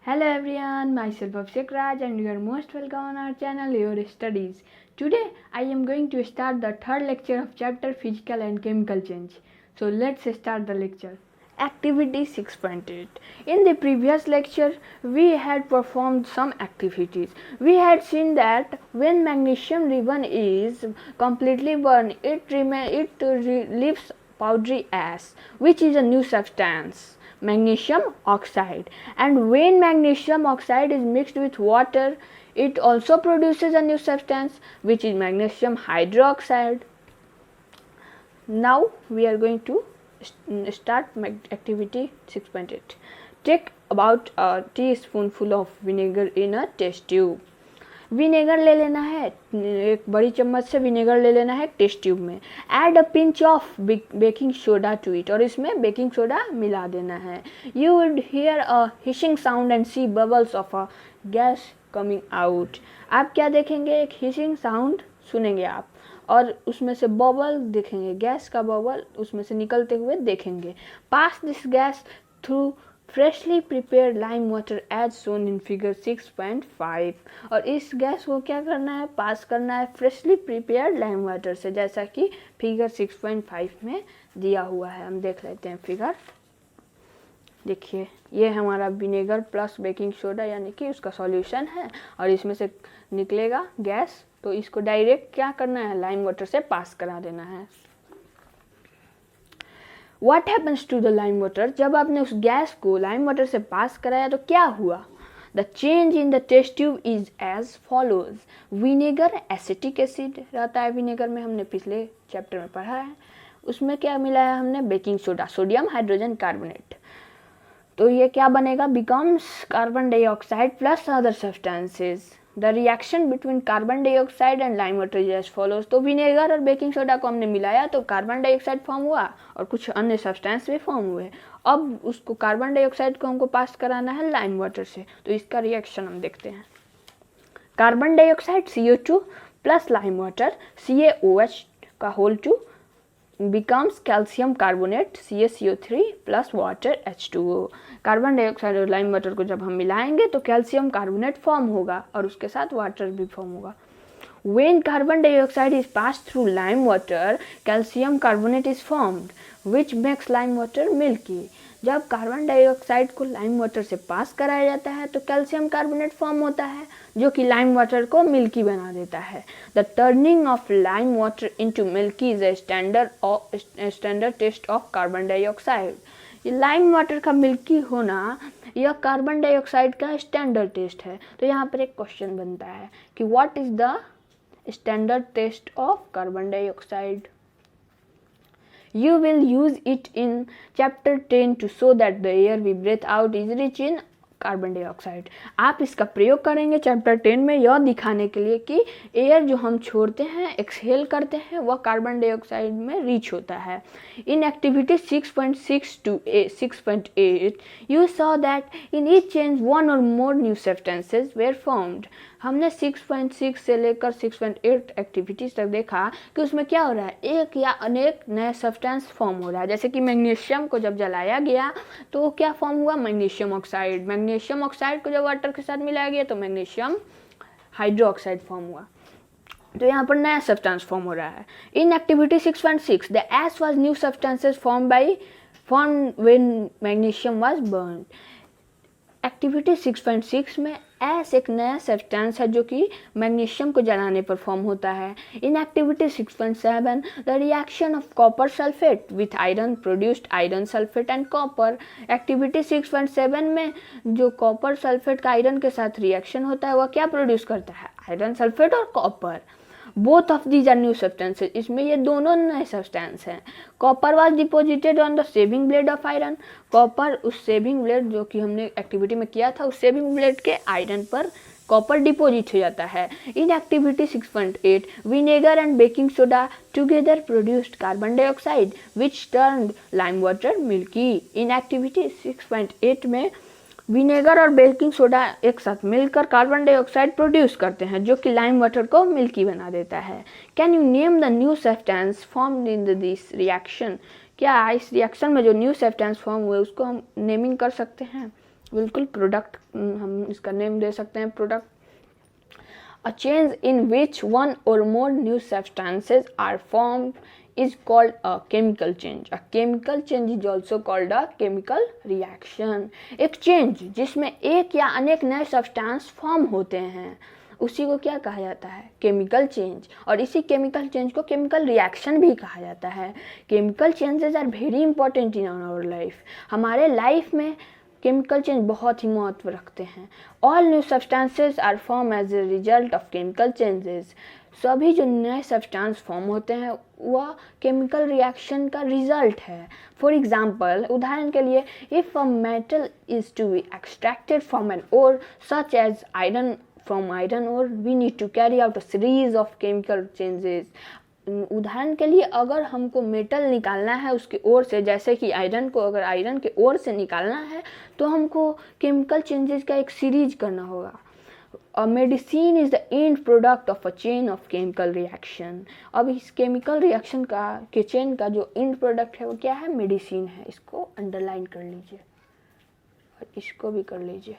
Hello everyone, myself Abhishek Raj and you are most welcome on our channel Your Studies. Today I am going to start the third lecture of chapter Physical and Chemical Change. So let's start the lecture. Activity 6.8. In the previous lecture we had performed some activities. We had seen that when magnesium ribbon is completely burned, it leaves powdery ash, which is a new substance, magnesium oxide. And when magnesium oxide is mixed with water, it also produces a new substance, which is magnesium hydroxide. Now we are going to start activity 6.8. Take about a teaspoonful of vinegar in a test tube. Vinegar ले लेना है, एक बड़ी चम्मच से vinegar ले लेना है टेस्ट ट्यूब में. Add a pinch of baking soda to it, और इसमें बेकिंग सोडा मिला देना है. You would hear a hissing sound and see bubbles of a gas coming out. आप क्या देखेंगे? एक हिशिंग साउंड सुनेंगे आप और उसमें से बबल देखेंगे, गैस का बबल उसमें से निकलते हुए देखेंगे. Pass this gas through freshly prepared lime water as shown in figure 6.5. और इस गैस को क्या करना है? पास करना है फ्रेशली प्रिपेयर्ड लाइम वाटर से, जैसा कि फिगर 6.5 में दिया हुआ है. हम देख लेते हैं फिगर. देखिए, ये हमारा विनेगर प्लस बेकिंग सोडा यानी कि उसका सॉल्यूशन है और इसमें से निकलेगा गैस. तो इसको डायरेक्ट क्या करना है? लाइम वाटर से पास करा देना है. What happens to the lime water? जब आपने उस गैस को लाइम वाटर से पास कराया तो क्या हुआ? The change in the test tube is as follows. Vinegar acetic acid रहता है विनेगर में, हमने पिछले चैप्टर में पढ़ा है. उसमें क्या मिला है हमने? Baking soda, sodium hydrogen carbonate. तो ये क्या बनेगा? Becomes carbon dioxide plus other substances. The reaction between carbon dioxide and lime water is as follows. तो विनेगर और बेकिंग सोडा को हमने मिलाया तो कार्बन डाइऑक्साइड फॉर्म हुआ और कुछ अन्य सब्सटेंस भी फॉर्म हुए. अब उसको कार्बन डाइऑक्साइड को हमको पास कराना है लाइम वाटर से. तो इसका रिएक्शन हम देखते हैं. Carbon dioxide CO2 plus lime water CaOH का whole 2 becomes calcium carbonate CaCO3 plus water H2O. Carbon dioxide और लाइम वाटर को जब हम मिलाएंगे तो कैल्शियम कार्बोनेट फॉर्म होगा और उसके साथ वाटर भी फॉर्म होगा. When carbon dioxide is passed through lime water, calcium carbonate is formed, which makes lime water milky. जब कार्बन डाइऑक्साइड को लाइम वाटर से पास कराया जाता है तो कैल्शियम कार्बोनेट फॉर्म होता है जो कि लाइम वाटर को मिल्की बना देता है. The turning of lime water into milky is a standard test of carbon dioxide. ये लाइम वाटर का मिल्की होना यह कार्बन डाइऑक्साइड का स्टैंडर्ड टेस्ट है. तो यहाँ पर एक क्वेश्चन बनता है कि what is the standard test of carbon dioxide. You will use it in chapter 10 to show that the air we breathe out is rich in carbon dioxide. आप इसका प्रयोग करेंगे चैप्टर 10 में यह दिखाने के लिए कि एयर जो हम छोड़ते हैं, एक्सहेल करते हैं, वह कार्बन डाइऑक्साइड में रिच होता है. In activity 6.6 to 6.8 you saw that in each change one or more new substances were formed. हमने 6.6 से लेकर 6.8 एक्टिविटीज तक देखा कि उसमें क्या हो रहा है? एक या अनेक नए सब्सटेंस फॉर्म हो रहा है. जैसे कि मैग्नीशियम को जब जलाया गया तो क्या फॉर्म हुआ? Magnesium oxide. मैग्नीशियम ऑक्साइड को जब वाटर के साथ मिलाया गया तो मैग्नीशियम हाइड्रोक्साइड फॉर्म हुआ. तो यहाँ पर नया सब्सटेंस फॉर्म हो रहा है. In activity 6.6 the ash was new substances form when magnesium was burn. Activity 6.6 में ऐस एक नया सब्सटेंस है जो कि मैग्नीशियम को जलाने पर फॉर्म होता है. In activity 6.7 the reaction of copper sulphate with iron produced iron sulphate and copper. Activity 6.7 में जो कॉपर सल्फेट का आयरन के साथ रिएक्शन होता है वह क्या प्रोड्यूस करता है? आयरन सल्फेट और copper. Both of these are new substances. इसमें ये दोनों नए सब्सटेंस हैं. Copper was deposited on the shaving blade of iron. Copper उस सेविंग ब्लेड जो कि हमने एक्टिविटी में किया था उस सेविंग ब्लेड के आयरन पर कॉपर डिपोजिट हो जाता है. In activity 6.8 vinegar and baking soda together produced carbon dioxide which turned lime water milky. In activity 6.8 में विनेगर और बेकिंग सोडा एक साथ मिलकर कार्बन डाइऑक्साइड प्रोड्यूस करते हैं जो कि लाइम वाटर को मिल्की बना देता है. Can you name the new substance formed in this reaction. क्या इस रिएक्शन में जो न्यू सब्सटेंस फॉर्म हुए उसको हम नेमिंग कर सकते हैं? बिल्कुल, प्रोडक्ट हम इसका नेम दे सकते हैं product. A change in which one or more new substances are formed is called a chemical change. A chemical change is also called a chemical reaction. एक चेंज जिसमें एक या अनेक नए सब्सटेंस फॉर्म होते हैं उसी को क्या कहा जाता है? Chemical change. और इसी केमिकल चेंज को केमिकल रिएक्शन भी कहा जाता है। Chemical changes are very important in our life. हमारे लाइफ में केमिकल चेंज बहुत ही महत्व रखते हैं। All new substances are form as a result of chemical changes. सभी जो नए सब्सटेंस फॉर्म होते हैं वह केमिकल रिएक्शन का रिजल्ट है। फॉर एग्जाम्पल, उदाहरण के लिए, if a metal is to be extracted from an ore such as iron from iron ore, we need to carry out a series of chemical changes. उदाहरण के लिए, अगर हमको मेटल निकालना है उसके ओर से, जैसे कि आयरन को अगर आयरन के ओर से निकालना है तो हमको केमिकल चेंजेस का एक सीरीज करना होगा। A medicine is the end product of a chain of chemical reaction. अब इस केमिकल रिएक्शन के चेन का जो एंड प्रोडक्ट है वो क्या है? मेडिसिन है। इसको अंडरलाइन कर लीजिए और इसको भी कर लीजिए।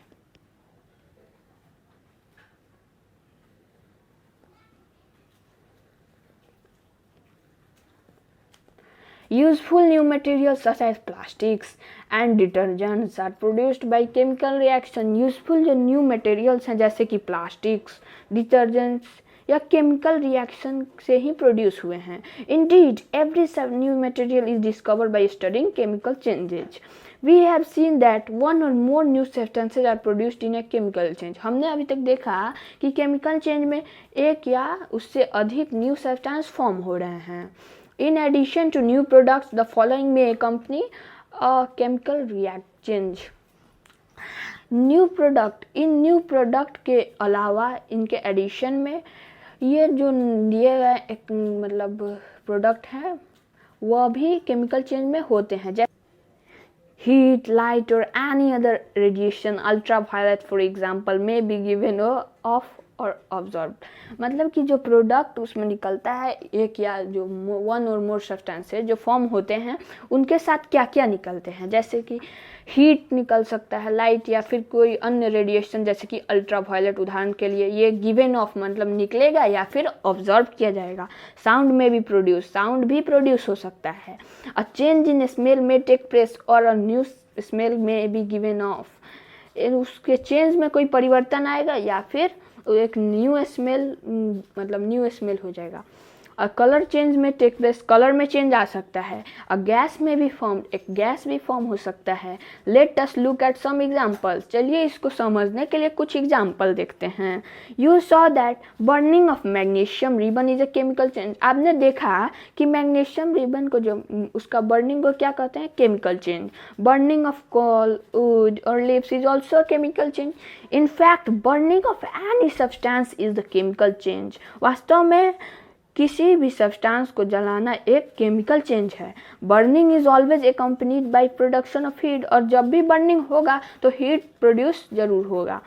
Useful new materials such as plastics and detergents are produced by chemical reaction. Useful जो new materials हैं जैसे कि plastics, detergents या chemical reaction से ही produce हुए हैं। Indeed, every new material is discovered by studying chemical changes. We have seen that one or more new substances are produced in a chemical change. हमने अभी तक देखा कि chemical change में एक या उससे अधिक new substance form हो रहे हैं। In addition to new products, the following may accompany a chemical change. New product के अलावा इनके एडिशन में ये जो दिए गए एक मतलब प्रोडक्ट है वह भी केमिकल चेंज में होते हैं, जैसे heat, light or any other radiation, ultraviolet for example, may be given off और ऑब्जॉर्ब। मतलब कि जो प्रोडक्ट उसमें निकलता है, एक या जो वन और मोर सब्सटेंस जो फॉर्म होते हैं उनके साथ क्या क्या निकलते हैं, जैसे कि हीट निकल सकता है, लाइट या फिर कोई अन्य रेडिएशन जैसे कि अल्ट्रावायलेट उदाहरण के लिए, ये गिवन ऑफ मतलब निकलेगा या फिर ऑब्जॉर्ब किया जाएगा। साउंड में भी साउंड भी प्रोड्यूस हो सकता है। अ चेंज इन स्मेल में टेक प्लेस और अ न्यू स्मेल में बी गिवन ऑफ। उसके चेंज में कोई परिवर्तन आएगा या फिर एक न्यू स्मेल हो जाएगा। अ कलर चेंज में टेक प्लेस, कलर में चेंज आ सकता है। अ गैस में भी एक गैस भी फॉर्म हो सकता है। Let us look at some examples. चलिए इसको समझने के लिए कुछ एग्जांपल देखते हैं। You saw that burning of magnesium ribbon is a chemical change. आपने देखा कि मैग्नीशियम रिबन को जो उसका बर्निंग को क्या कहते हैं? Chemical change. Burning of coal, wood और lips is also chemical change. In fact burning of any substance is the chemical change. वास्तव में किसी भी सब्सटेंस को जलाना एक केमिकल चेंज है। Burning is always accompanied by production of heat. और जब भी बर्निंग होगा तो हीट प्रोड्यूस जरूर होगा।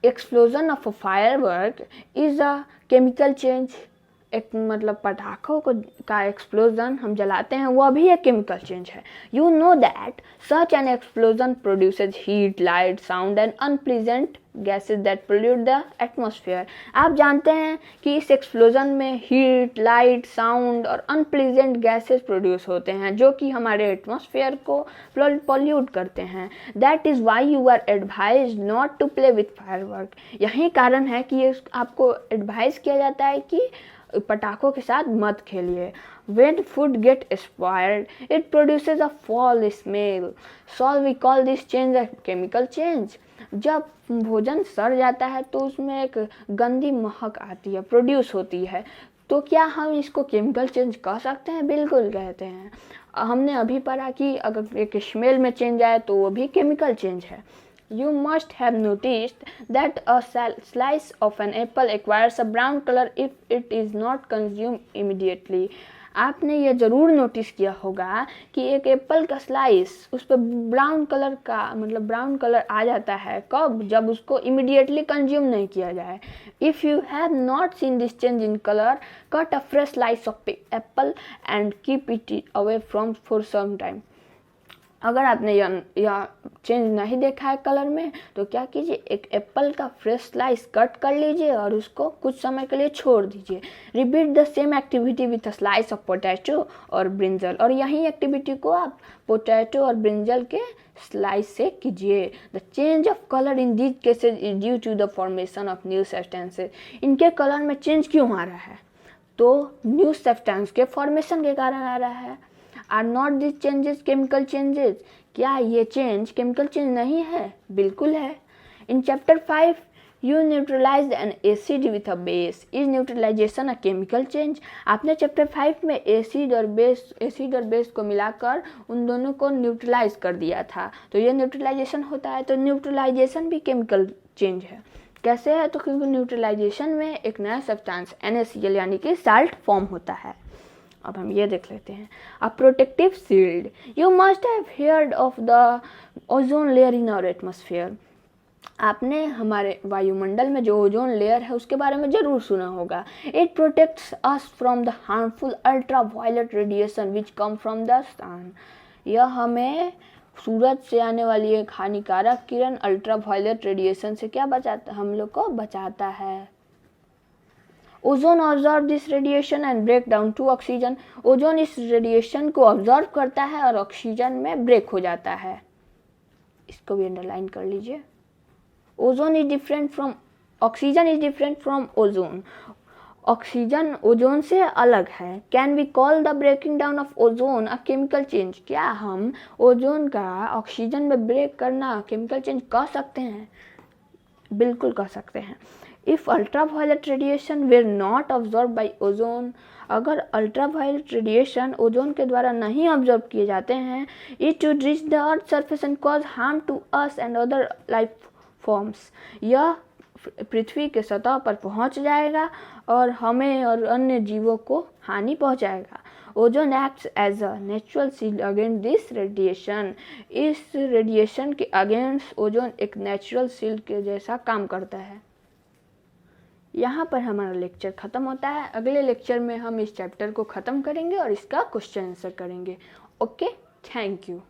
Explosion of a firework is a chemical change. एक मतलब पटाखों का एक्सप्लोजन हम जलाते हैं वह भी एक केमिकल चेंज है। You know that such an explosion produces heat, light, sound and unpleasant gases that pollute the atmosphere. आप जानते हैं कि इस एक्सप्लोजन में हीट, लाइट, साउंड और अनप्लीजेंट गैसेज प्रोड्यूस होते हैं जो कि हमारे एटमॉस्फेयर को पॉल्यूट करते हैं। That is why you are advise not to play with firework. यही कारण है कि आपको एडवाइस किया जाता है कि पटाखों के साथ मत खेलिए। When food get spoiled, it produces a foul smell. So we call this change a chemical change. जब भोजन सड़ जाता है तो उसमें एक गंदी महक आती है, प्रोड्यूस होती है। तो क्या हम इसको केमिकल चेंज कह सकते हैं? बिल्कुल कहते हैं। हमने अभी पढ़ा कि अगर एक स्मेल में चेंज आए तो वो भी केमिकल चेंज है। You must have noticed that a slice of an apple acquires a brown color if it is not consumed immediately. आपने ये ज़रूर नोटिस किया होगा कि एक एप्पल का स्लाइस उस पर ब्राउन कलर आ जाता है। कब? जब उसको इमीडिएटली कंज्यूम नहीं किया जाए। If you have not seen this change in colour, cut a fresh slice of apple and keep it away from for some time. अगर आपने यह चेंज नहीं देखा है कलर में तो क्या कीजिए, एक एप्पल का फ्रेश स्लाइस कट कर लीजिए और उसको कुछ समय के लिए छोड़ दीजिए। Repeat the same activity with a slice of potato और ब्रिंजल, और यही एक्टिविटी को आप पोटैटो और ब्रिंजल के स्लाइस से कीजिए। The change of colour in these cases is due to the formation of new substances. इनके कलर में चेंज क्यों आ रहा है? तो न्यू सब्सटेंस के फॉर्मेशन के कारण आ रहा है। Are not this changes chemical changes? क्या ये चेंज केमिकल चेंज नहीं है? बिल्कुल है। In chapter 5 you neutralise an acid with a base, is neutralisation a chemical change? आपने चैप्टर 5 में एसिड और बेस को मिलाकर उन दोनों को न्यूट्रलाइज कर दिया था, तो ये न्यूट्रलाइजेशन होता है। तो न्यूट्रलाइजेशन भी केमिकल चेंज है। कैसे है? तो क्योंकि न्यूट्रलाइजेशन में एक नया सब्सटेंस NaCl यानी कि साल्ट फॉर्म होता है। अब हम ये देख लेते हैं। A protective shield, you must have heard of the ozone layer in our atmosphere. आपने हमारे वायुमंडल में जो ओजोन लेयर है उसके बारे में जरूर सुना होगा। It protects us from the harmful ultraviolet radiation which come from the sun. यह हमें सूरज से आने वाली एक हानिकारक किरण अल्ट्रावायलेट रेडिएशन से क्या बचाता, हम लोग को बचाता है। Ozone observe this radiation and break down to oxygen. Ozone इस रेडिएशन को ऑब्जर्व करता है और ऑक्सीजन में ब्रेक हो जाता है। इसको भी अंडरलाइन कर लीजिए। Ozone is different from oxygen is different from ozone. Oxygen ozone से अलग है। Can we call the breaking down of ozone a chemical change? क्या हम ओजोन का ऑक्सीजन में ब्रेक करना केमिकल चेंज कह सकते हैं? बिल्कुल कह सकते हैं। If ultraviolet radiation were not observe by ozone, अगर अल्ट्रावायलेट रेडिएशन ओजोन के द्वारा नहीं ऑब्जर्व किए जाते हैं, it would reach the earth surface and cause harm to us and other life forms. यह पृथ्वी के सतह पर पहुंच जाएगा और हमें और अन्य जीवों को हानि पहुंचाएगा। Ozone acts as a natural shield against this radiation. इस रेडिएशन के अगेंस्ट ओजोन एक नेचुरल शील्ड के जैसा काम करता है। यहाँ पर हमारा लेक्चर ख़त्म होता है। अगले लेक्चर में हम इस चैप्टर को ख़त्म करेंगे और इसका क्वेश्चन आंसर करेंगे। Okay, thank you.